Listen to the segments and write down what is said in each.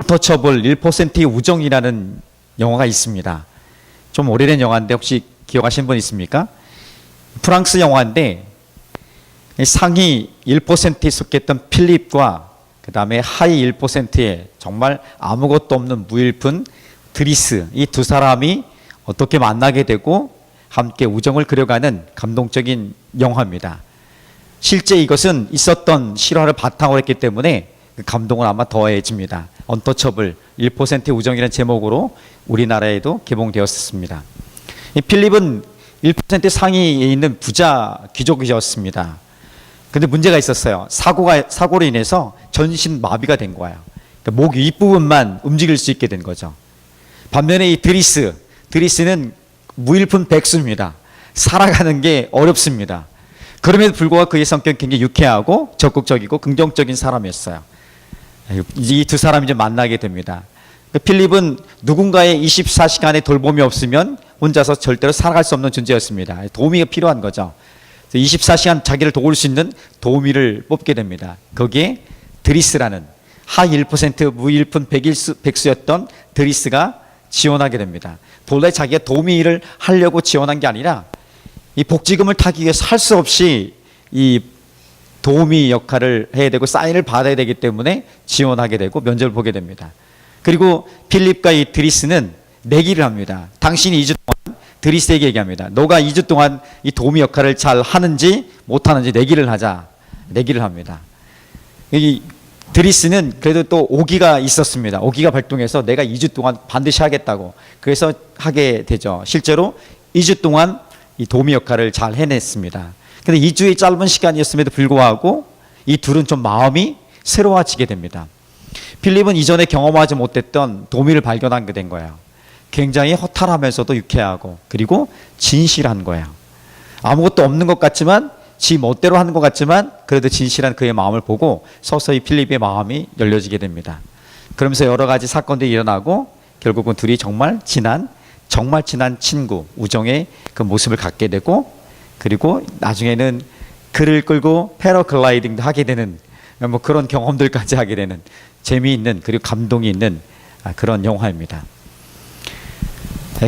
언터처블 1%의 우정이라는 영화가 있습니다. 좀 오래된 영화인데 혹시 기억하신 분 있습니까? 프랑스 영화인데 상위 1%에 속했던 필립과 그 다음에 하위 1%에 정말 아무것도 없는 무일푼 드리스, 이 두 사람이 어떻게 만나게 되고 함께 우정을 그려가는 감동적인 영화입니다. 실제 이것은 있었던 실화를 바탕으로 했기 때문에 그 감동은 아마 더해집니다. 언터처블 1%의 우정이라는 제목으로 우리나라에도 개봉되었습니다. 이 필립은 1% 상위에 있는 부자 귀족이었습니다. 근데 문제가 있었어요. 사고로 인해서 전신 마비가 된 거예요. 그러니까 목 윗부분만 움직일 수 있게 된 거죠. 반면에 이 드리스는 무일푼 백수입니다. 살아가는 게 어렵습니다. 그럼에도 불구하고 그의 성격은 굉장히 유쾌하고 적극적이고 긍정적인 사람이었어요. 이 두 사람이 이제 만나게 됩니다. 필립은 누군가의 24시간의 돌봄이 없으면 혼자서 절대로 살아갈 수 없는 존재였습니다. 도우미가 필요한 거죠. 24시간 자기를 도울 수 있는 도우미를 뽑게 됩니다. 거기에 드리스라는 하위 1% 무일푼 백수였던 드리스가 지원하게 됩니다. 본래 자기가 도우미 일을 하려고 지원한 게 아니라 이 복지금을 타기 위해서 할 수 없이 이 도우미 역할을 해야 되고 사인을 받아야 되기 때문에 지원하게 되고 면접을 보게 됩니다. 그리고 필립과 이 드리스는 내기를 합니다. 당신이 2주 동안 드리스에게 얘기합니다. 너가 2주 동안 이 도우미 역할을 잘 하는지 못하는지 내기를 하자. 내기를 합니다. 이 드리스는 그래도 또 오기가 있었습니다. 오기가 발동해서 내가 2주 동안 반드시 하겠다고. 그래서 하게 되죠. 실제로 2주 동안 이 도우미 역할을 잘 해냈습니다. 근데 2주의 짧은 시간이었음에도 불구하고 이 둘은 좀 마음이 새로워지게 됩니다. 필립은 이전에 경험하지 못했던 도우미를 발견하게 된 거예요. 굉장히 허탈하면서도 유쾌하고 그리고 진실한 거예요. 아무것도 없는 것 같지만 지 멋대로 하는 것 같지만 그래도 진실한 그의 마음을 보고 서서히 필립의 마음이 열려지게 됩니다. 그러면서 여러 가지 사건들이 일어나고 결국은 둘이 정말 친한 친구, 우정의 그 모습을 갖게 되고 그리고 나중에는 그를 끌고 패러글라이딩도 하게 되는 뭐 그런 경험들까지 하게 되는 재미있는 그리고 감동이 있는 그런 영화입니다.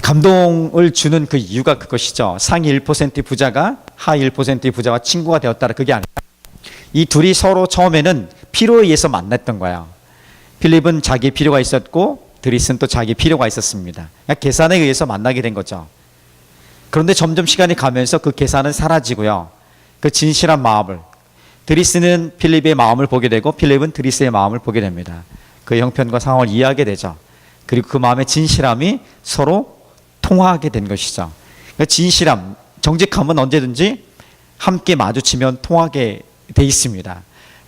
감동을 주는 그 이유가 그것이죠. 상위 1% 부자가 하위 1% 부자와 친구가 되었다라 그게 아니라 이 둘이 서로 처음에는 필요에 의해서 만났던 거예요. 필립은 자기 필요가 있었고 드리스는 또 자기 필요가 있었습니다. 계산에 의해서 만나게 된 거죠. 그런데 점점 시간이 가면서 그 계산은 사라지고요. 그 진실한 마음을 드리스는 필립의 마음을 보게 되고 필립은 드리스의 마음을 보게 됩니다. 그 형편과 상황을 이해하게 되죠. 그리고 그 마음의 진실함이 서로 통화하게 된 것이죠. 그러니까 진실함, 정직함은 언제든지 함께 마주치면 통하게 돼 있습니다.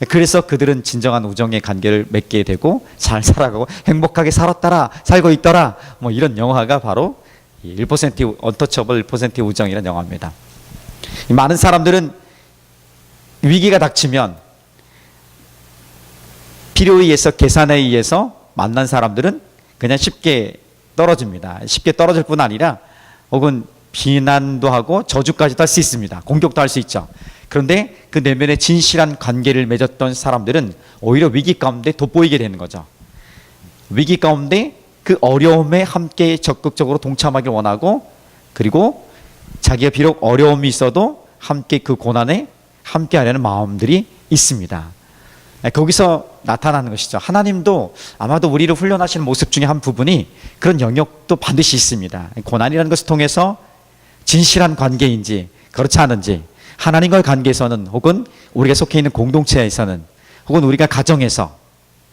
그래서 그들은 진정한 우정의 관계를 맺게 되고 잘 살아가고 행복하게 살고 있더라. 뭐 이런 영화가 바로 1% 언터처블 1%의 우정이라는 영화입니다. 많은 사람들은 위기가 닥치면 필요에 의해서 계산에 의해서 만난 사람들은 그냥 쉽게 떨어집니다. 쉽게 떨어질 뿐 아니라 혹은 비난도 하고 저주까지도 할 수 있습니다. 공격도 할 수 있죠. 그런데 그 내면에 진실한 관계를 맺었던 사람들은 오히려 위기 가운데 돋보이게 되는 거죠. 위기 가운데 그 어려움에 함께 적극적으로 동참하길 원하고 그리고 자기가 비록 어려움이 있어도 함께 그 고난에 함께 하려는 마음들이 있습니다. 거기서 나타나는 것이죠. 하나님도 아마도 우리를 훈련하시는 모습 중에 한 부분이 그런 영역도 반드시 있습니다. 고난이라는 것을 통해서 진실한 관계인지 그렇지 않은지 하나님과의 관계에서는 혹은 우리가 속해 있는 공동체에서는 혹은 우리가 가정에서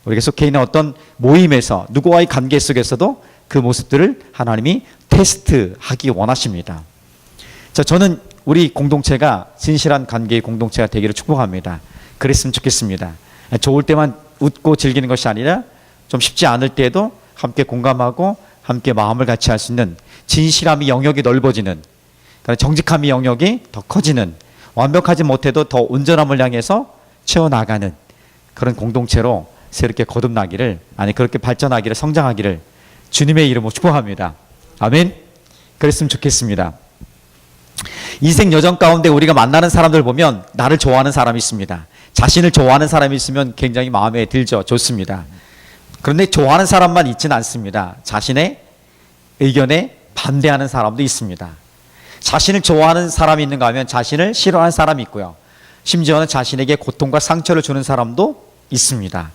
우리가 속해 있는 어떤 모임에서 누구와의 관계 속에서도 그 모습들을 하나님이 테스트하기 원하십니다. 저는 우리 공동체가 진실한 관계의 공동체가 되기를 축복합니다. 그랬으면 좋겠습니다. 좋을 때만 웃고 즐기는 것이 아니라 좀 쉽지 않을 때에도 함께 공감하고 함께 마음을 같이 할 수 있는 진실함이 영역이 넓어지는 정직함이 영역이 더 커지는 완벽하지 못해도 더 온전함을 향해서 채워나가는 그런 공동체로 새롭게 거듭나기를 그렇게 발전하기를 성장하기를 주님의 이름으로 축복합니다. 아멘. 그랬으면 좋겠습니다. 인생 여정 가운데 우리가 만나는 사람들 보면 나를 좋아하는 사람이 있습니다. 자신을 좋아하는 사람이 있으면 굉장히 마음에 들죠. 좋습니다. 그런데 좋아하는 사람만 있지는 않습니다. 자신의 의견에 반대하는 사람도 있습니다. 자신을 좋아하는 사람이 있는가 하면 자신을 싫어하는 사람이 있고요. 심지어는 자신에게 고통과 상처를 주는 사람도 있습니다.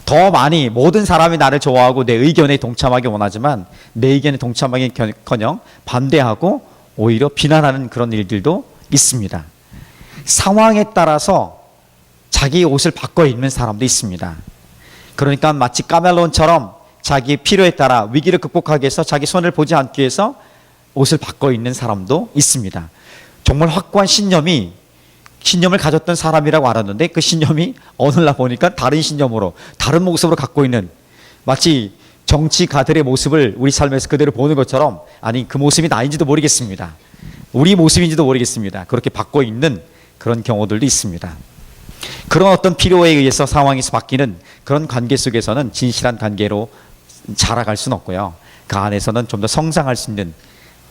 더 많이 모든 사람이 나를 좋아하고 내 의견에 동참하기 원하지만 내 의견에 동참하기커녕 반대하고 오히려 비난하는 그런 일들도 있습니다. 상황에 따라서 자기 옷을 바꿔 입는 사람도 있습니다. 그러니까 마치 까멜론처럼 자기 필요에 따라 위기를 극복하기 위해서 자기 손을 보지 않기 위해서 옷을 바꿔 입는 사람도 있습니다. 정말 확고한 신념을 가졌던 사람이라고 알았는데 그 신념이 오늘날 보니까 다른 신념으로 다른 모습으로 갖고 있는, 마치 정치가들의 모습을 우리 삶에서 그대로 보는 것처럼, 아니 그 모습이 나인지도 모르겠습니다. 우리 모습인지도 모르겠습니다. 그렇게 바꿔 있는 그런 경우들도 있습니다. 그런 어떤 필요에 의해서 상황에서 바뀌는 그런 관계 속에서는 진실한 관계로 자라갈 수는 없고요. 그 안에서는 좀 더 성장할 수 있는,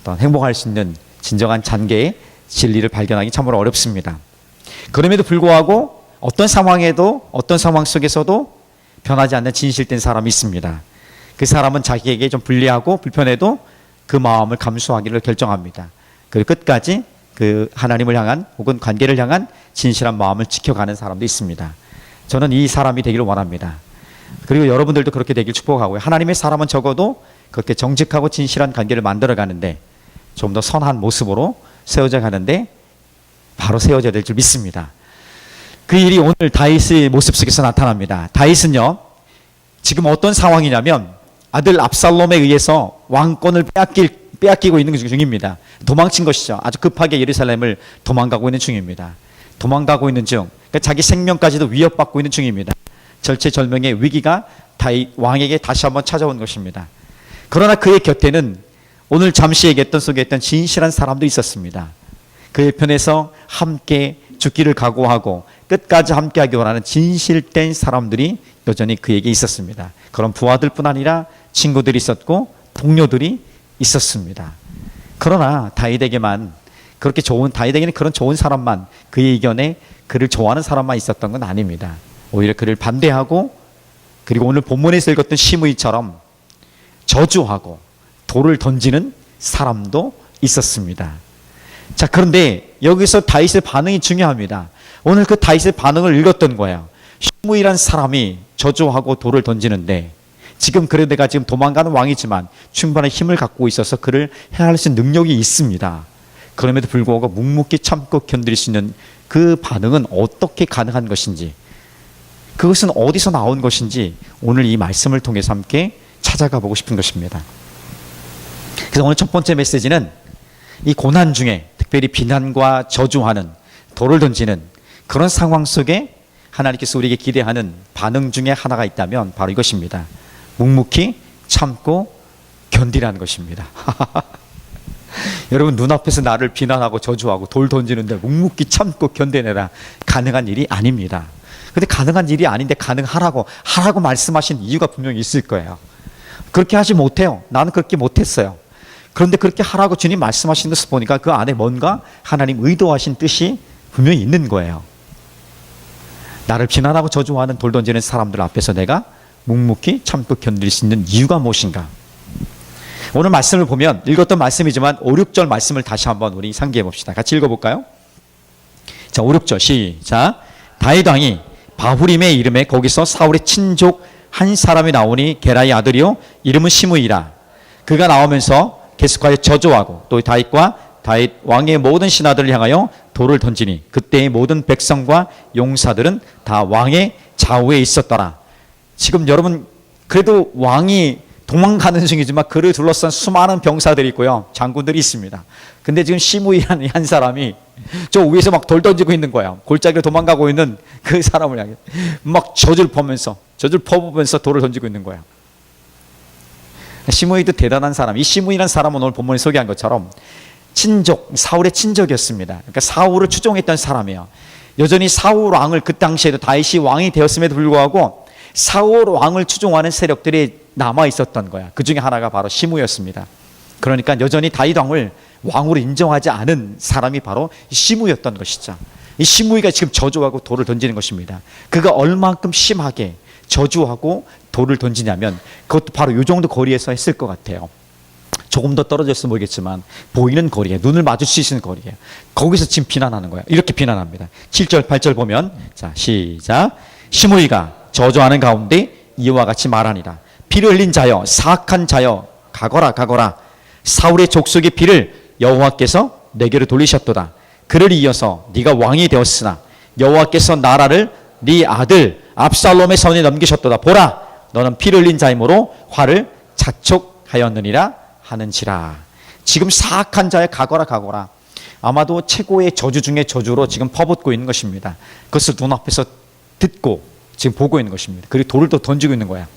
어떤 행복할 수 있는 진정한 관계의 진리를 발견하기 참으로 어렵습니다. 그럼에도 불구하고 어떤 상황에도, 어떤 상황 속에서도 변하지 않는 진실된 사람이 있습니다. 그 사람은 자기에게 좀 불리하고 불편해도 그 마음을 감수하기를 결정합니다. 그리고 끝까지 그 하나님을 향한 혹은 관계를 향한 진실한 마음을 지켜가는 사람도 있습니다. 저는 이 사람이 되기를 원합니다. 그리고 여러분들도 그렇게 되길 축복하고요. 하나님의 사람은 적어도 그렇게 정직하고 진실한 관계를 만들어가는데 좀 더 선한 모습으로 세워져 가는데 바로 세워져야 될 줄 믿습니다. 그 일이 오늘 다윗의 모습 속에서 나타납니다. 다윗은요, 지금 어떤 상황이냐면 아들 압살롬에 의해서 왕권을 빼앗기고 있는 중입니다. 도망친 것이죠. 아주 급하게 예루살렘을 도망가고 있는 중입니다. 도망가고 있는 중, 그러니까 자기 생명까지도 위협받고 있는 중입니다. 절체절명의 위기가 다윗 왕에게 다시 한번 찾아온 것입니다. 그러나 그의 곁에는 오늘 잠시 얘기했던 속에 있던 진실한 사람도 있었습니다. 그의 편에서 함께 죽기를 각오하고 끝까지 함께하기 원하는 진실된 사람들이 여전히 그에게 있었습니다. 그런 부하들뿐 아니라 친구들이 있었고 동료들이 있었습니다. 그러나 다윗에게는 그런 좋은 사람만, 그의 의견에 그를 좋아하는 사람만 있었던 건 아닙니다. 오히려 그를 반대하고, 그리고 오늘 본문에서 읽었던 시므이처럼 저주하고 돌을 던지는 사람도 있었습니다. 자, 그런데 여기서 다윗의 반응이 중요합니다. 오늘 그 다윗의 반응을 읽었던 거예요. 시므이란 사람이 저주하고 돌을 던지는데, 지금 그래 내가 지금 도망가는 왕이지만 충분한 힘을 갖고 있어서 그를 해할 수 있는 능력이 있습니다. 그럼에도 불구하고 묵묵히 참고 견딜 수 있는 그 반응은 어떻게 가능한 것인지, 그것은 어디서 나온 것인지 오늘 이 말씀을 통해서 함께 찾아가 보고 싶은 것입니다. 그래서 오늘 첫 번째 메시지는 이 고난 중에, 특별히 비난과 저주하는, 돌을 던지는 그런 상황 속에 하나님께서 우리에게 기대하는 반응 중에 하나가 있다면 바로 이것입니다. 묵묵히 참고 견디라는 것입니다. 여러분, 눈앞에서 나를 비난하고 저주하고 돌 던지는데 묵묵히 참고 견뎌내라, 가능한 일이 아닙니다. 근데 가능한 일이 아닌데 하라고 말씀하신 이유가 분명히 있을 거예요. 그렇게 하지 못해요. 나는 그렇게 못했어요. 그런데 그렇게 하라고 주님 말씀하신 것을 보니까 그 안에 뭔가 하나님 의도하신 뜻이 분명히 있는 거예요. 나를 비난하고 저주하는 돌 던지는 사람들 앞에서 내가 묵묵히 참고 견딜 수 있는 이유가 무엇인가? 오늘 말씀을 보면 읽었던 말씀이지만 5, 6절 말씀을 다시 한번 우리 상기해 봅시다. 같이 읽어볼까요? 자, 5, 6절 시작. 다윗 왕이 바후림의 이름에 거기서 사울의 친족 한 사람이 나오니 게라의 아들이요 이름은 시므이라. 그가 나오면서 계속하여 저주하고 또 다윗과 다윗 왕의 모든 신하들을 향하여 돌을 던지니 그때의 모든 백성과 용사들은 다 왕의 좌우에 있었더라. 지금 여러분, 그래도 왕이 도망가는 중이지만 그를 둘러싼 수많은 병사들이 있고요, 장군들이 있습니다. 근데 지금 시므이라는 한 사람이 저 위에서 막 돌 던지고 있는 거예요. 골짜기로 도망가고 있는 그 사람을 향해 막 젖을 퍼부으면서 돌을 던지고 있는 거예요. 시므이도 대단한 사람. 이 시므이라는 사람은 오늘 본문에 소개한 것처럼 사울의 친족이었습니다. 그러니까 사울을 추종했던 사람이에요. 여전히 사울 왕을, 그 당시에도 다윗이 왕이 되었음에도 불구하고 사울 왕을 추종하는 세력들이 남아 있었던 거야. 그 중에 하나가 바로 시므이였습니다. 그러니까 여전히 다윗 왕을 왕으로 인정하지 않은 사람이 바로 시므이였던 것이죠. 이 시므이가 지금 저주하고 돌을 던지는 것입니다. 그가 얼만큼 심하게 저주하고 돌을 던지냐면 그것도 바로 이 정도 거리에서 했을 것 같아요. 조금 더 떨어졌으면 모르겠지만 보이는 거리에, 눈을 마주칠 수 있는 거리에, 거기서 지금 비난하는 거예요. 이렇게 비난합니다. 7절 8절 보면, 자 시작. 시므이가 저주하는 가운데 이와 같이 말하니라. 피를 흘린 자여, 사악한 자여, 가거라 가거라. 사울의 족속의 피를 여호와께서 내게로 돌리셨도다. 그를 이어서 네가 왕이 되었으나 여호와께서 나라를 네 아들 압살롬의 손에 넘기셨도다. 보라, 너는 피를 흘린 자이므로 화를 자촉하였느니라 하는지라. 지금 사악한 자의 가거라 가거라. 아마도 최고의 저주 중의 저주로 지금 퍼붓고 있는 것입니다. 그것을 눈앞에서 듣고 지금 보고 있는 것입니다. 그리고 돌을 또 던지고 있는 거야.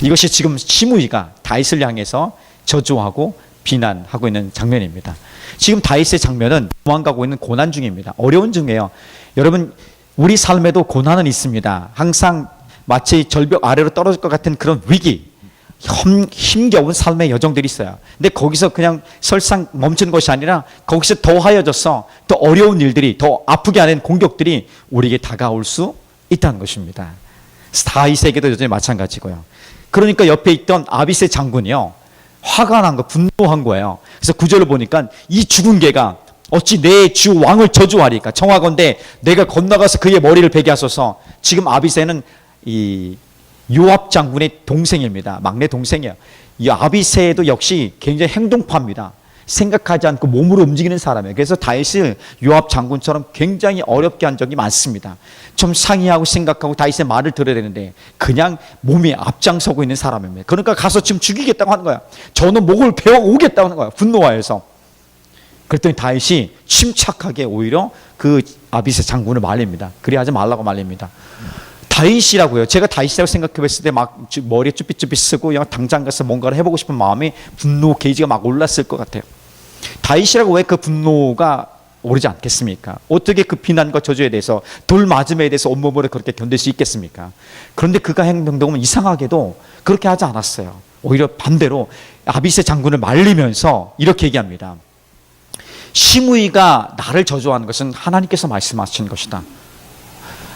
이것이 지금 시므이가 다윗을 향해서 저주하고 비난하고 있는 장면입니다. 지금 다윗의 장면은 도망가고 있는 고난 중입니다. 어려운 중이에요. 여러분, 우리 삶에도 고난은 있습니다. 항상 마치 절벽 아래로 떨어질 것 같은 그런 위기, 힘겨운 삶의 여정들이 있어요. 근데 거기서 그냥 설상 멈추는 것이 아니라 거기서 더 하여져서 더 어려운 일들이, 더 아프게 하는 공격들이 우리에게 다가올 수 있다는 것입니다. 다윗에게도 여전히 마찬가지고요. 그러니까 옆에 있던 아비새 장군이요, 화가 난 거, 분노한 거예요. 그래서 구절을 보니까 이 죽은 개가 어찌 내 주 왕을 저주하리까. 청하건대 내가 건너가서 그의 머리를 베게 하소서. 지금 아비새는 이 요압 장군의 동생입니다. 막내 동생이에요. 이 아비새도 역시 굉장히 행동파입니다. 생각하지 않고 몸으로 움직이는 사람이에요. 그래서 다윗을 요압 장군처럼 굉장히 어렵게 한 적이 많습니다. 좀 상의하고 생각하고 다윗의 말을 들어야 되는데 그냥 몸이 앞장서고 있는 사람입니다. 그러니까 가서 지금 죽이겠다고 하는 거야. 저는 목을 베어 오겠다고 하는 거야. 분노하여서. 그랬더니 다윗이 침착하게 오히려 그 아비새 장군을 말립니다. 그리 하지 말라고 말립니다. 다윗이라고요. 제가 다윗이라고 생각해 봤을 때 막 머리에 쭈삣쭈삣 쓰고 그냥 당장 가서 뭔가를 해보고 싶은 마음이, 분노 게이지가 막 올랐을 것 같아요. 다윗이라고 왜 그 분노가 오르지 않겠습니까? 어떻게 그 비난과 저주에 대해서, 돌 맞음에 대해서 온몸으로 그렇게 견딜 수 있겠습니까? 그런데 그가 행동은 이상하게도 그렇게 하지 않았어요. 오히려 반대로 아비새 장군을 말리면서 이렇게 얘기합니다. 시므이가 나를 저주하는 것은 하나님께서 말씀하신 것이다.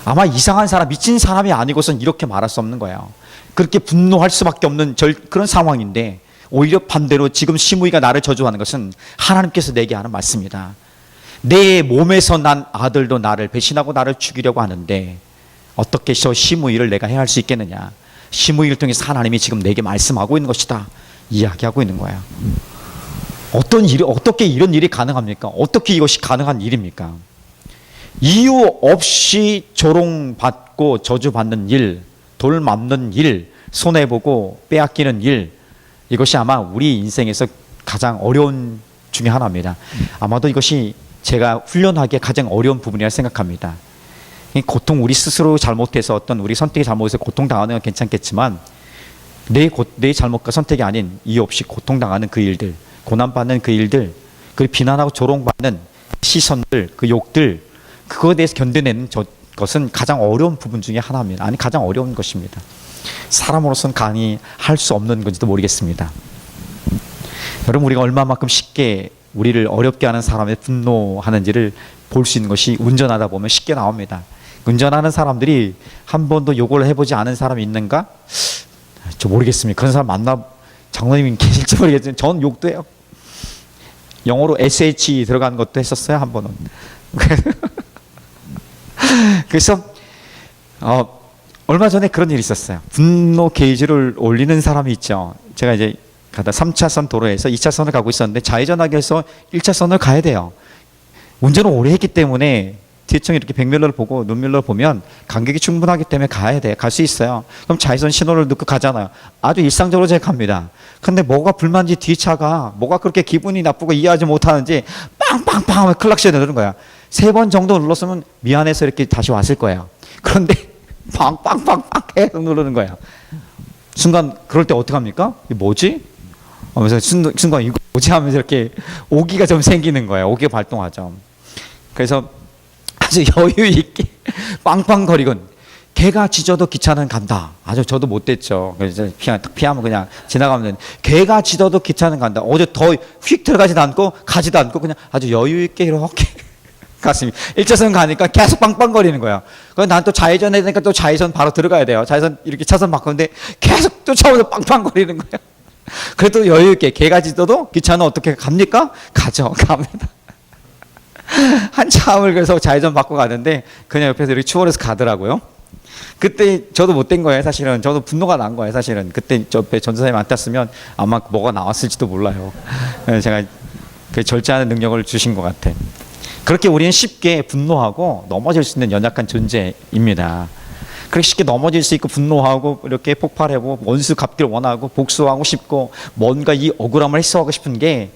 아마 이상한 사람, 미친 사람이 아니고선 이렇게 말할 수 없는 거예요. 그렇게 분노할 수밖에 없는 그런 상황인데 오히려 반대로 지금 시므이가 나를 저주하는 것은 하나님께서 내게 하는 말씀이다. 내 몸에서 난 아들도 나를 배신하고 나를 죽이려고 하는데 어떻게 저 시므이를 내가 해할 수 있겠느냐. 시므이를 통해서 하나님이 지금 내게 말씀하고 있는 것이다. 이야기하고 있는 거예요. 어떻게 이런 일이 가능합니까? 어떻게 이것이 가능한 일입니까? 이유 없이 조롱받고 저주받는 일, 돌 맞는 일, 손해보고 빼앗기는 일, 이것이 아마 우리 인생에서 가장 어려운 중에 하나입니다. 아마도 이것이 제가 훈련하기에 가장 어려운 부분이라 생각합니다. 고통, 우리 스스로 잘못해서 어떤 우리 선택이 잘못해서 고통당하는 건 괜찮겠지만 내 잘못과 선택이 아닌 이유 없이 고통당하는 그 일들, 고난받는 그 일들, 그 비난하고 조롱받는 시선들, 그 욕들, 그거에 대해서 견뎌내는 것은 가장 어려운 부분 중에 하나입니다. 아니, 가장 어려운 것입니다. 사람으로서는 강히 할 수 없는 건지도 모르겠습니다. 여러분, 우리가 얼마만큼 쉽게 우리를 어렵게 하는 사람의 분노하는지를 볼 수 있는 것이 운전하다 보면 쉽게 나옵니다. 운전하는 사람들이 한 번도 욕을 해보지 않은 사람이 있는가? 저 모르겠습니다. 그런 사람 장로님이 계실지 모르겠지만 저는 욕도 해요. 영어로 SH 들어간 것도 했었어요, 한 번은. 그래서 얼마 전에 그런 일이 있었어요. 분노 게이지를 올리는 사람이 있죠. 제가 이제 가다 3차선 도로에서 2차선을 가고 있었는데 좌회전하기 위해서 1차선을 가야 돼요. 운전을 오래 했기 때문에 뒤에층 이렇게 백밀러를 보고 눈밀러를 보면 간격이 충분하기 때문에 가야 돼. 갈 수 있어요. 그럼 좌회전 신호를 넣고 가잖아요. 아주 일상적으로 제가 갑니다. 근데 뭐가 불만인지 뒤 차가 뭐가 그렇게 기분이 나쁘고 이해하지 못하는지 빵빵빵 하면 클락션을 누르는 거야. 3번 정도 눌렀으면 미안해서 이렇게 다시 왔을 거예요. 그런데 빵빵빵빵 계속 누르는 거예요. 순간 그럴 때 어떻게 합니까? 이게 뭐지? 하면서 순간 이거 뭐지? 하면서 이렇게 오기가 좀 생기는 거예요. 오기가 발동하죠. 그래서 아주 여유 있게 빵빵거리곤 개가 짖어도 기차는 간다. 아주 저도 못됐죠. 그래서 피하면 그냥 지나가면 되는데 개가 짖어도 기차는 간다. 어제 더 휙 들어가지도 않고 가지도 않고 그냥 아주 여유 있게 이렇게 가슴이 1차선 가니까 계속 빵빵거리는 거예요. 그래서 난 또 좌회전 해야 되니까 또 좌회전 바로 들어가야 돼요. 좌회전 이렇게 차선 바꾸는데 계속 쫓아오면서 빵빵거리는 거예요. 그래도 여유 있게 개가지도도 기차는 어떻게 갑니까? 가죠. 갑니다. 한참을 그래서 좌회전 바꿔 가는데 그냥 옆에서 이렇게 추월해서 가더라고요. 그때 저도 못된 거예요. 사실은 저도 분노가 난 거예요. 사실은 그때 옆에 전도사님 안 탔으면 아마 뭐가 나왔을지도 몰라요. 제가 그 절제하는 능력을 주신 것 같아. 그렇게 우리는 쉽게 분노하고 넘어질 수 있는 연약한 존재입니다. 그렇게 쉽게 넘어질 수 있고 분노하고 이렇게 폭발하고 원수 갚기를 원하고 복수하고 싶고 뭔가 이 억울함을 해소하고 싶은 게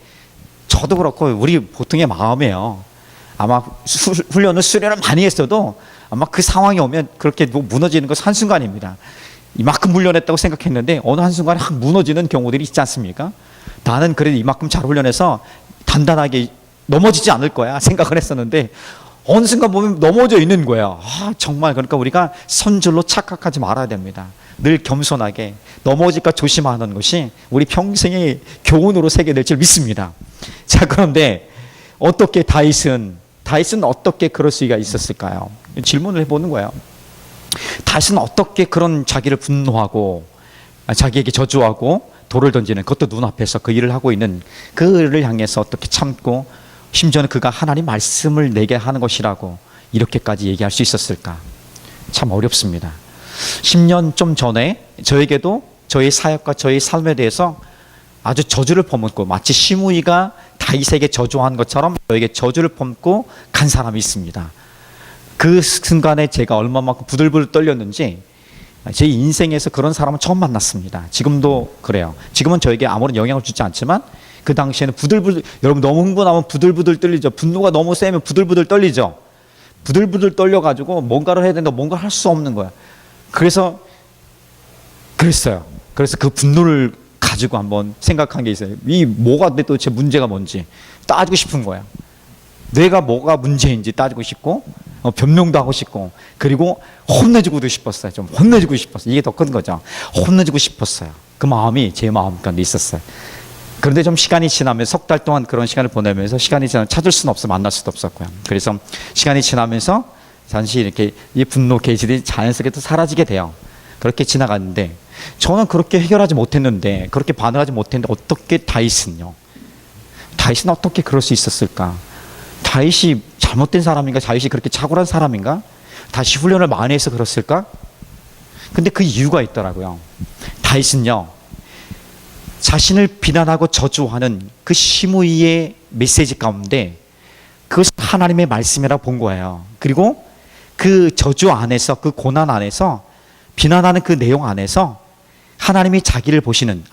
저도 그렇고 우리 보통의 마음이에요. 아마 수련을 많이 했어도 아마 그 상황이 오면 그렇게 무너지는 것은 한순간입니다. 이만큼 훈련했다고 생각했는데 어느 한순간에 확 무너지는 경우들이 있지 않습니까? 나는 그래도 이만큼 잘 훈련해서 단단하게 넘어지지 않을 거야 생각을 했었는데 어느 순간 보면 넘어져 있는 거예요. 정말 그러니까 우리가 선줄로 착각하지 말아야 됩니다. 늘 겸손하게 넘어질까 조심하는 것이 우리 평생의 교훈으로 새겨낼 줄 믿습니다. 자, 그런데 어떻게 다윗은 어떻게 그럴 수가 있었을까요? 질문을 해보는 거예요. 다윗은 어떻게 그런 자기를 분노하고 자기에게 저주하고 돌을 던지는 그것도 눈앞에서 그 일을 하고 있는 그를 향해서 어떻게 참고 심지어는 그가 하나님 말씀을 내게 하는 것이라고 이렇게까지 얘기할 수 있었을까? 참 어렵습니다. 10년 좀 전에 저에게도 저의 사역과 저의 삶에 대해서 아주 저주를 퍼붓고 마치 시므이가 다윗에게 저주한 것처럼 저에게 저주를 퍼붓고 간 사람이 있습니다. 그 순간에 제가 얼마만큼 부들부들 떨렸는지 제 인생에서 그런 사람은 처음 만났습니다. 지금도 그래요. 지금은 저에게 아무런 영향을 주지 않지만 그 당시에는 부들부들, 여러분 너무 흥분하면 부들부들 떨리죠. 분노가 너무 세면 부들부들 떨리죠. 부들부들 떨려가지고 뭔가를 해야 되는데 뭔가 할 수 없는 거야. 그래서 그 분노를 가지고 한번 생각한 게 있어요. 이 뭐가 도대체 문제가 뭔지 따지고 싶은 거야. 내가 뭐가 문제인지 따지고 싶고 변명도 하고 싶고 그리고 혼내주고도 싶었어요. 좀 혼내주고 싶었어요. 이게 더 큰 거죠. 혼내주고 싶었어요. 그 마음이 제 마음 가운데 있었어요. 그런데 좀 시간이 지나면 석 달 동안 그런 시간을 보내면서 시간이 지나면 찾을 수는 없어 만날 수도 없었고요. 그래서 시간이 지나면서 잠시 이렇게 이 분노 게이지들이 자연스럽게 또 사라지게 돼요. 그렇게 지나갔는데 저는 그렇게 해결하지 못했는데 그렇게 반응하지 못했는데 어떻게 다윗은 어떻게 그럴 수 있었을까? 다윗이 잘못된 사람인가? 다윗이 그렇게 착오한 사람인가? 다시 훈련을 많이 해서 그랬을까? 근데 그 이유가 있더라고요. 다윗은요 자신을 비난하고 저주하는 그 시므이의 메시지 가운데 그것이 하나님의 말씀이라고 본 거예요. 그리고 그 저주 안에서 그 고난 안에서 비난하는 그 내용 안에서 하나님이 자기를 보시는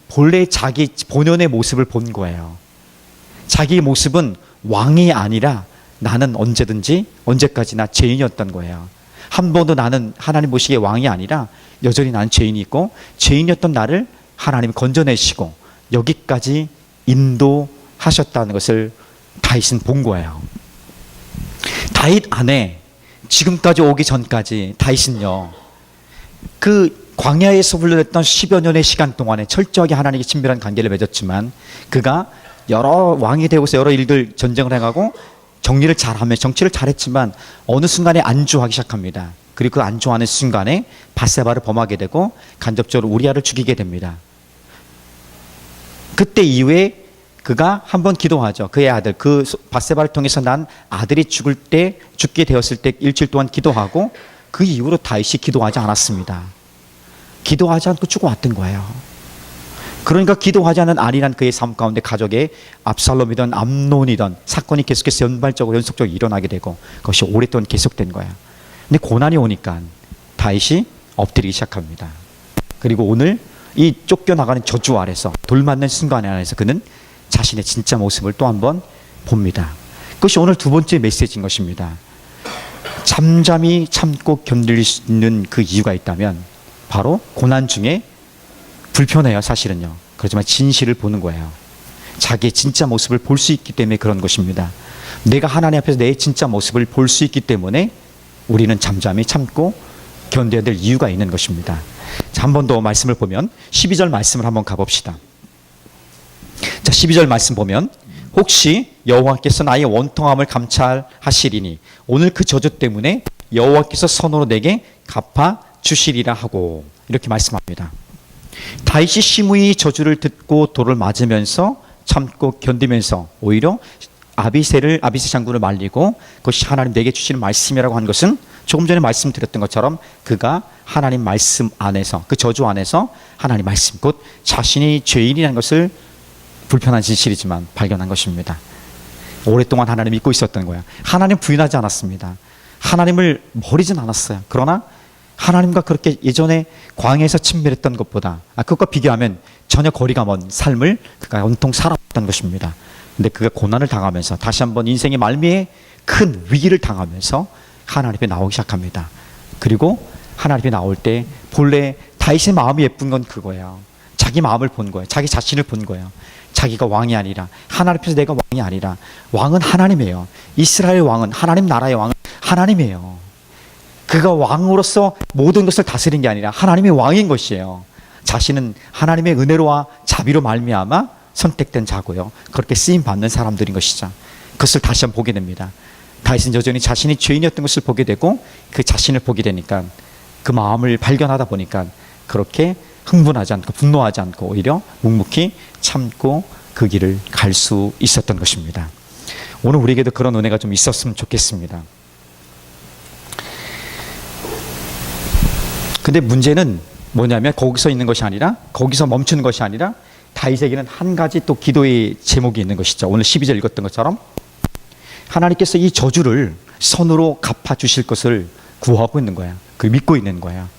본래 자기 본연의 모습을 본 거예요. 자기의 모습은 왕이 아니라 나는 언제든지 언제까지나 죄인이었던 거예요. 한 번도 나는 하나님 보시기에 왕이 아니라 여전히 나는 죄인이 있고 죄인이었던 나를 하나님이 건져내시고 여기까지 인도하셨다는 것을 다윗은 본 거예요. 다윗 안에 지금까지 오기 전까지 다윗은요 그 광야에서 훈련했던 10여 년의 시간 동안에 철저하게 하나님께 친밀한 관계를 맺었지만 그가 여러 왕이 되고서 여러 일들 전쟁을 해가고 정리를 잘하며 정치를 잘했지만 어느 순간에 안주하기 시작합니다. 그리고 그 안주하는 순간에 밧세바를 범하게 되고 간접적으로 우리아를 죽이게 됩니다. 그때 이후에 그가 한번 기도하죠. 그의 아들 그 밧세바를 통해서 난 아들이 죽게 되었을 때 일주일 동안 기도하고 그 이후로 다윗이 기도하지 않았습니다. 기도하지 않고 죽어왔던 거예요. 그러니까 기도하지 않은 아니란 그의 삶 가운데 가족의 압살롬이든 암논이든 사건이 계속해서 연속적으로 일어나게 되고 그것이 오랫동안 계속된 거예요. 근데 고난이 오니까 다윗이 엎드리기 시작합니다. 그리고 오늘 이 쫓겨나가는 저주 아래서 돌 맞는 순간 안에서 그는 자신의 진짜 모습을 또 한번 봅니다. 그것이 오늘 두 번째 메시지인 것입니다. 잠잠히 참고 견딜 수 있는 그 이유가 있다면 바로 고난 중에 불편해요. 사실은요. 그렇지만 진실을 보는 거예요. 자기의 진짜 모습을 볼 수 있기 때문에 그런 것입니다. 내가 하나님 앞에서 내 진짜 모습을 볼 수 있기 때문에 우리는 잠잠히 참고 견뎌야 될 이유가 있는 것입니다. 자, 한 번 더 말씀을 보면 12절 말씀을 한번 가봅시다. 자, 12절 말씀 보면 혹시 여호와께서 나의 원통함을 감찰하시리니 오늘 그 저주 때문에 여호와께서 손으로 내게 갚아 주시리라 하고 이렇게 말씀합니다. 다윗이 시므이의 저주를 듣고 돌을 맞으면서 참고 견디면서 오히려 아비새 장군을 말리고 그것이 하나님 내게 주시는 말씀이라고 한 것은 조금 전에 말씀드렸던 것처럼 그가 하나님 말씀 안에서, 그 저주 안에서 하나님 말씀, 곧 자신이 죄인이라는 것을 불편한 진실이지만 발견한 것입니다. 오랫동안 하나님 믿고 있었던 거야. 하나님 부인하지 않았습니다. 하나님을 버리진 않았어요. 그러나 하나님과 그렇게 예전에 광야에서 친밀했던 것보다 그것과 비교하면 전혀 거리가 먼 삶을 그가 온통 살아왔던 것입니다. 근데 그가 고난을 당하면서 다시 한번 인생의 말미에 큰 위기를 당하면서 하나님 앞에 나오기 시작합니다. 그리고 하나님 앞에 나올 때 본래 다윗의 마음이 예쁜 건 그거예요. 자기 마음을 본 거예요. 자기 자신을 본 거예요. 자기가 왕이 아니라, 하나님 앞에서 내가 왕이 아니라, 왕은 하나님이에요. 이스라엘 왕은, 하나님 나라의 왕은 하나님이에요. 그가 왕으로서 모든 것을 다스린 게 아니라 하나님의 왕인 것이에요. 자신은 하나님의 은혜로와 자비로 말미암아 선택된 자고요, 그렇게 쓰임받는 사람들인 것이죠. 그것을 다시 한번 보게 됩니다. 다윗은 여전히 자신이 죄인이었던 것을 보게 되고 그 자신을 보게 되니까 그 마음을 발견하다 보니까 그렇게 흥분하지 않고 분노하지 않고 오히려 묵묵히 참고 그 길을 갈 수 있었던 것입니다. 오늘 우리에게도 그런 은혜가 좀 있었으면 좋겠습니다. 근데 문제는 뭐냐면 거기서 있는 것이 아니라, 거기서 멈추는 것이 아니라 다윗에게는 한 가지 또 기도의 제목이 있는 것이죠. 오늘 12절 읽었던 것처럼 하나님께서 이 저주를 선으로 갚아주실 것을 구하고 있는 거야. 그 믿고 있는 거야.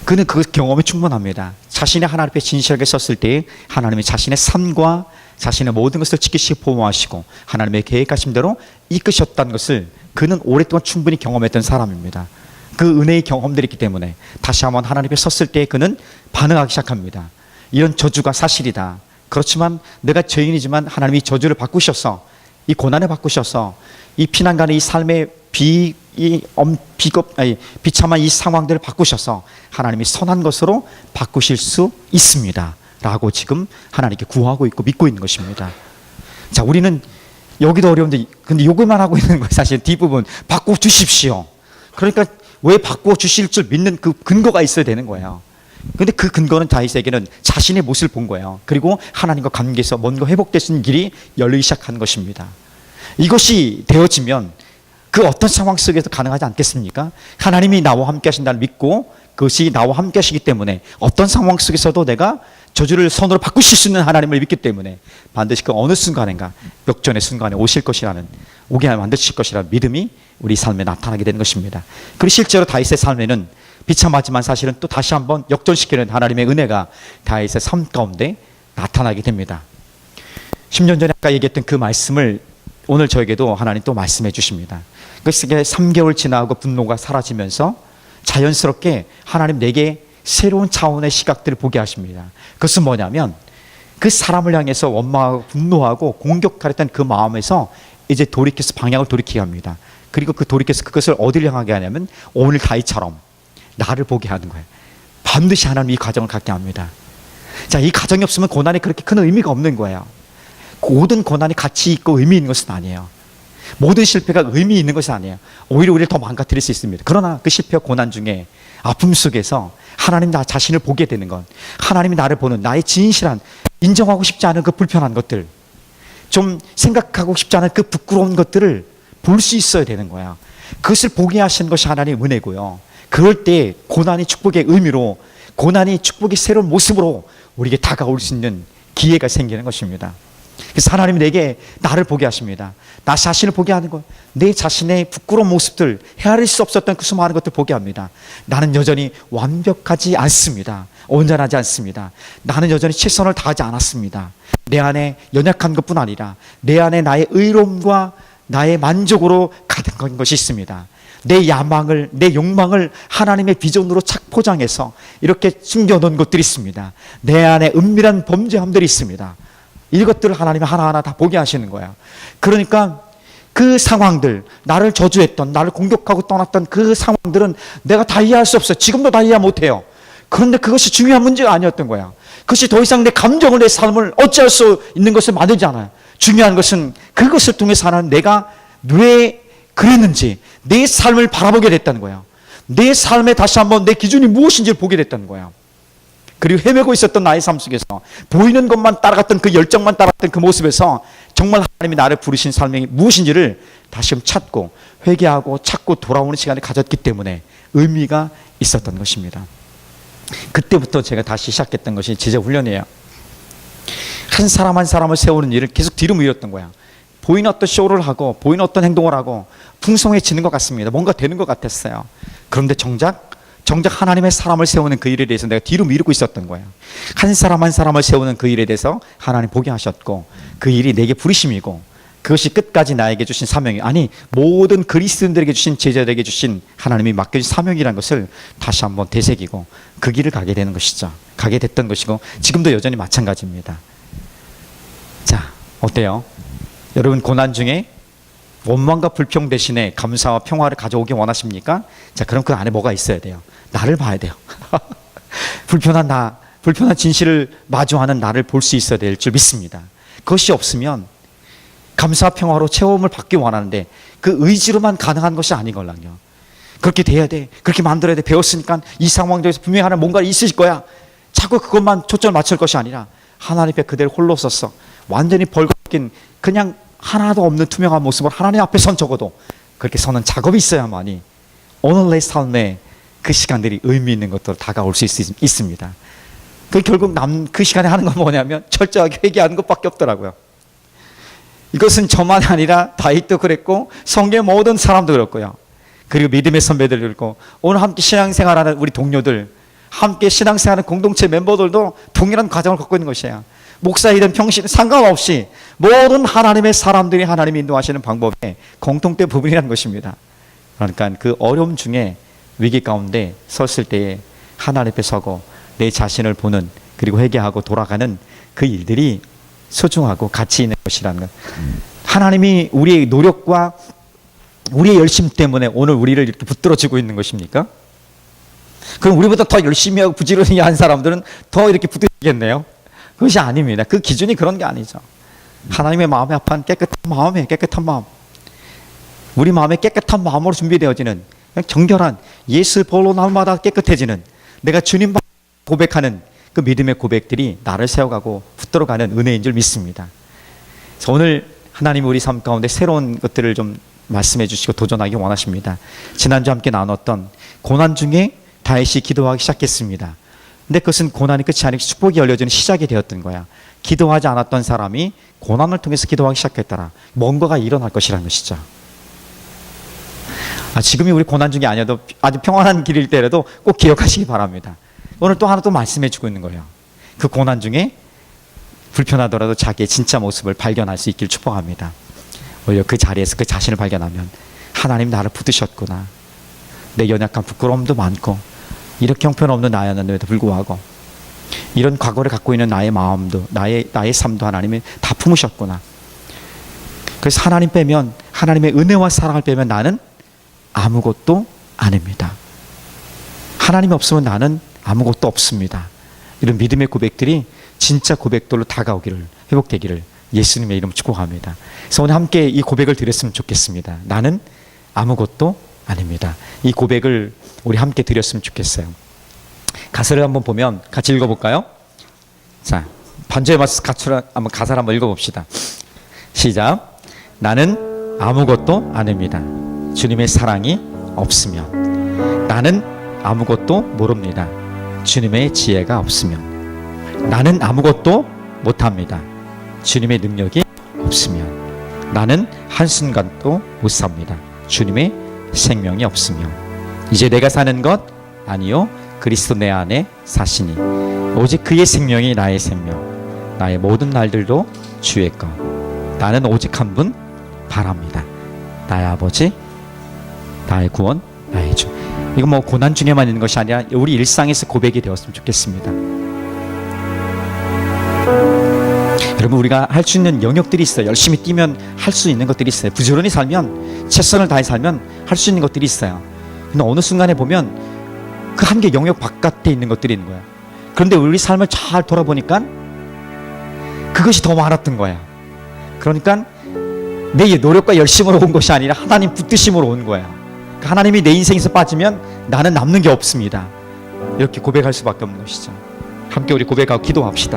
그는 그 경험이 충분합니다. 자신의 하나님 앞에 진실하게 섰을 때 하나님이 자신의 삶과 자신의 모든 것을 지키시고 보호하시고 하나님의 계획하신 대로 이끄셨다는 것을 그는 오랫동안 충분히 경험했던 사람입니다. 그 은혜의 경험들이 있기 때문에 다시 한번 하나님 앞에 섰을 때 그는 반응하기 시작합니다. 이런 저주가 사실이다. 그렇지만 내가 죄인이지만 하나님이 저주를 바꾸셔서, 이 고난을 바꾸셔서 이 피난가는 이 삶의 비참한 이 상황들을 바꾸셔서 하나님이 선한 것으로 바꾸실 수 있습니다 라고 지금 하나님께 구하고 있고 믿고 있는 것입니다. 자, 우리는 여기도 어려운데 근데 요구만 하고 있는 거예요. 사실 뒷부분 바꿔주십시오. 그러니까 왜 바꿔주실 줄 믿는 그 근거가 있어야 되는 거예요. 근데 그 근거는 다윗에게는 자신의 모습을 본 거예요. 그리고 하나님과 관계에서 뭔가 회복될 수 있는 길이 열리기 시작한 것입니다. 이것이 되어지면 그 어떤 상황 속에서 가능하지 않겠습니까? 하나님이 나와 함께 하신다를 믿고 그것이 나와 함께 하시기 때문에 어떤 상황 속에서도 내가 저주를 선으로 바꾸실 수 있는 하나님을 믿기 때문에 반드시 그 어느 순간인가 역전의 순간에 오실 것이라는, 오게 만드실 것이라는 믿음이 우리 삶에 나타나게 되는 것입니다. 그리고 실제로 다윗의 삶에는 비참하지만 사실은 또 다시 한번 역전시키는 하나님의 은혜가 다윗의 삶 가운데 나타나게 됩니다. 10년 전에 아까 얘기했던 그 말씀을 오늘 저에게도 하나님 또 말씀해 주십니다. 그래서 3개월 지나고 분노가 사라지면서 자연스럽게 하나님 내게 새로운 차원의 시각들을 보게 하십니다. 그것은 뭐냐면 그 사람을 향해서 원망하고 분노하고 공격하랬던 그 마음에서 이제 돌이켜서 방향을 돌이키게 합니다. 그리고 그 돌이켜서 그것을 어디를 향하게 하냐면 오늘 다윗처럼 나를 보게 하는 거예요. 반드시 하나님 이 과정을 갖게 합니다. 자, 이 과정이 없으면 고난이 그렇게 큰 의미가 없는 거예요. 모든 고난이 가치 있고 의미 있는 것은 아니에요. 모든 실패가 의미 있는 것이 아니에요. 오히려 우리를 더 망가뜨릴 수 있습니다. 그러나 그 실패와 고난 중에 아픔 속에서 하나님 나 자신을 보게 되는 것, 하나님이 나를 보는 나의 진실한, 인정하고 싶지 않은 그 불편한 것들, 좀 생각하고 싶지 않은 그 부끄러운 것들을 볼 수 있어야 되는 거야. 그것을 보게 하시는 것이 하나님의 은혜고요. 그럴 때 고난이 축복의 의미로, 고난이 축복의 새로운 모습으로 우리에게 다가올 수 있는 기회가 생기는 것입니다. 그래서 하나님이 내게 나를 보게 하십니다. 나 자신을 보게 하는 것, 내 자신의 부끄러운 모습들, 헤아릴 수 없었던 그 수많은 것들 보게 합니다. 나는 여전히 완벽하지 않습니다. 온전하지 않습니다. 나는 여전히 최선을 다하지 않았습니다. 내 안에 연약한 것뿐 아니라 내 안에 나의 의로움과 나의 만족으로 가득한 것이 있습니다. 내 야망을, 내 욕망을 하나님의 비전으로 착 포장해서 이렇게 숨겨놓은 것들이 있습니다. 내 안에 은밀한 범죄함들이 있습니다. 이것들을 하나님이 하나하나 다 보게 하시는 거야. 그러니까 그 상황들, 나를 저주했던, 나를 공격하고 떠났던 그 상황들은 내가 다 이해할 수 없어요. 지금도 다 이해 못해요. 그런데 그것이 중요한 문제가 아니었던 거야. 그것이 더 이상 내 감정을, 내 삶을 어찌할 수 있는 것을 만들지 않아요. 중요한 것은 그것을 통해서 하나님 내가 왜 그랬는지 내 삶을 바라보게 됐다는 거예요. 내 삶에 다시 한번 내 기준이 무엇인지를 보게 됐다는 거예요. 그리고 헤매고 있었던 나의 삶 속에서 보이는 것만 따라갔던 그 열정만 따라갔던 그 모습에서 정말 하나님이 나를 부르신 삶이 무엇인지를 다시 한번 찾고 회개하고 찾고 돌아오는 시간을 가졌기 때문에 의미가 있었던 것입니다. 그때부터 제가 다시 시작했던 것이 제자 훈련이에요. 한 사람 한 사람을 세우는 일을 계속 뒤로 미뤘던 거야. 보이는 어떤 쇼를 하고 보이는 어떤 행동을 하고 풍성해지는 것 같습니다. 뭔가 되는 것 같았어요. 그런데 정작 하나님의 사람을 세우는 그 일에 대해서 내가 뒤로 미루고 있었던 거예요. 한 사람 한 사람을 세우는 그 일에 대해서 하나님 보게 하셨고 그 일이 내게 부르심이고 그것이 끝까지 나에게 주신 사명이 아니 모든 그리스도인들에게 주신 제자들에게 주신 하나님이 맡겨진 사명이라는 것을 다시 한번 되새기고 그 길을 가게 되는 것이죠. 가게 됐던 것이고 지금도 여전히 마찬가지입니다. 자, 어때요? 여러분 고난 중에 원망과 불평 대신에 감사와 평화를 가져오기 원하십니까? 자, 그럼 그 안에 뭐가 있어야 돼요? 나를 봐야 돼요. 불편한 나, 불편한 진실을 마주하는 나를 볼 수 있어야 될 줄 믿습니다. 그것이 없으면 감사와 평화로 체험을 받기 원하는데 그 의지로만 가능한 것이 아니걸랑요. 그렇게 돼야 돼. 그렇게 만들어야 돼. 배웠으니까 이 상황에서 분명히 하나님 뭔가 있으실 거야. 자꾸 그것만 초점을 맞출 것이 아니라 하나님 앞에 그대로 홀로 서서 완전히 벌거벗긴 그냥 하나도 없는 투명한 모습으로 하나님 앞에 선 적어도 그렇게 서는 작업이 있어야만이 오늘 내 삶에 그 시간들이 의미 있는 것들로 다가올 수 있습니다. 그 결국 그 시간에 하는 건 뭐냐면 철저하게 회개하는 것밖에 없더라고요. 이것은 저만 아니라 다윗도 그랬고 성경의 모든 사람도 그렇고요. 그리고 믿음의 선배들도 그렇고 오늘 함께 신앙생활하는 우리 동료들 함께 신앙생활하는 공동체 멤버들도 동일한 과정을 갖고 있는 것이에요. 목사이든 평신 상관없이 모든 하나님의 사람들이 하나님이 인도하시는 방법의 공통된 부분이라는 것입니다. 그러니까 그 어려움 중에 위기 가운데 섰을 때에 하나님 앞에 서고 내 자신을 보는 그리고 회개하고 돌아가는 그 일들이 소중하고 가치 있는 것이라는 것. 하나님이 우리의 노력과 우리의 열심 때문에 오늘 우리를 이렇게 붙들어주고 있는 것입니까? 그럼 우리보다 더 열심히 하고 부지런히 한 사람들은 더 이렇게 붙들겠네요? 그것이 아닙니다. 그 기준이 그런 게 아니죠. 하나님의 마음에 합한 깨끗한 마음. 우리 마음에 깨끗한 마음으로 준비되어지는 그냥 정결한 예수 볼로 날마다 깨끗해지는 내가 주님 고백하는 그 믿음의 고백들이 나를 세워가고 붙들어가는 은혜인 줄 믿습니다. 그래서 오늘 하나님 우리 삶 가운데 새로운 것들을 좀 말씀해 주시고 도전하기 원하십니다. 지난주 함께 나눴던 고난 중에 다윗이 기도하기 시작했습니다. 근데 그것은 고난이 끝이 아니고 축복이 열려지는 시작이 되었던 거야. 기도하지 않았던 사람이 고난을 통해서 기도하기 시작했더라. 뭔가가 일어날 것이라는 것이죠. 지금이 우리 고난 중이 아니어도 아주 평안한 길일 때라도 꼭 기억하시기 바랍니다. 오늘 또 하나 또 말씀해 주고 있는 거예요. 그 고난 중에 불편하더라도 자기의 진짜 모습을 발견할 수 있길 축복합니다. 오히려 그 자리에서 그 자신을 발견하면 하나님 나를 붙드셨구나. 내 연약한 부끄러움도 많고 이렇게 형편없는 나였는데도 불구하고 이런 과거를 갖고 있는 나의 마음도 나의 삶도 하나님이 다 품으셨구나. 그래서 하나님 빼면 하나님의 은혜와 사랑을 빼면 나는 아무것도 아닙니다. 하나님이 없으면 나는 아무것도 없습니다. 이런 믿음의 고백들이 진짜 고백들로 다가오기를 회복되기를 예수님의 이름으로 축복합니다. 그래서 오늘 함께 이 고백을 드렸으면 좋겠습니다. 나는 아무것도 아닙니다. 이 고백을 우리 함께 드렸으면 좋겠어요. 가사를 한번 보면 같이 읽어볼까요? 자, 반주에 맞춰서 한번 가사를 한번 읽어봅시다. 시작. 나는 아무것도 아닙니다. 주님의 사랑이 없으면. 나는 아무것도 모릅니다. 주님의 지혜가 없으면. 나는 아무것도 못합니다. 주님의 능력이 없으면. 나는 한순간도 못 삽니다. 주님의 생명이 없으면. 이제 내가 사는 것 아니요 그리스도 내 안에 사시니 오직 그의 생명이 나의 생명 나의 모든 날들도 주의 것. 나는 오직 한 분 바랍니다. 나의 아버지 나의 구원 나의 주. 이거 뭐 고난 중에만 있는 것이 아니라 우리 일상에서 고백이 되었으면 좋겠습니다. 여러분 우리가 할 수 있는 영역들이 있어요. 열심히 뛰면 할 수 있는 것들이 있어요. 부지런히 살면 최선을 다해 살면 할 수 있는 것들이 있어요. 근데 어느 순간에 보면 그 한계 영역 바깥에 있는 것들이 있는 거야. 그런데 우리 삶을 잘 돌아보니까 그것이 더 많았던 거야. 그러니까 내 노력과 열심으로 온 것이 아니라 하나님 붙드심으로 온 거야. 그러니까 하나님이 내 인생에서 빠지면 나는 남는 게 없습니다. 이렇게 고백할 수밖에 없는 것이죠. 함께 우리 고백하고 기도합시다.